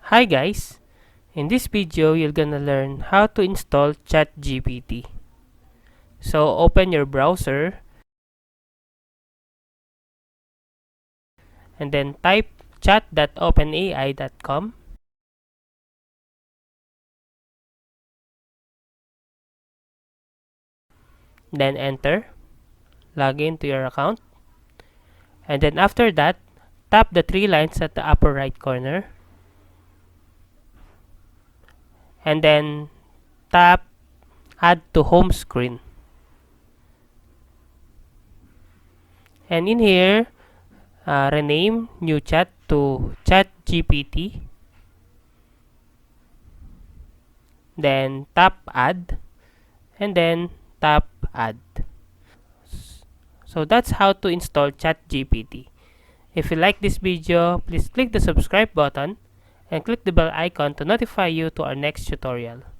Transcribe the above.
Hi guys! In this video, you're gonna learn how to install ChatGPT. So open your browser and then type chat.openai.com. Then enter, log into your account, and then after that, tap the three lines at the upper right corner, and then tap add to home screen. And in here, rename new chat to ChatGPT. Then tap add, and then tap add. So that's how to install ChatGPT. If you like this video, please click the subscribe button and click the bell icon to notify you to our next tutorial.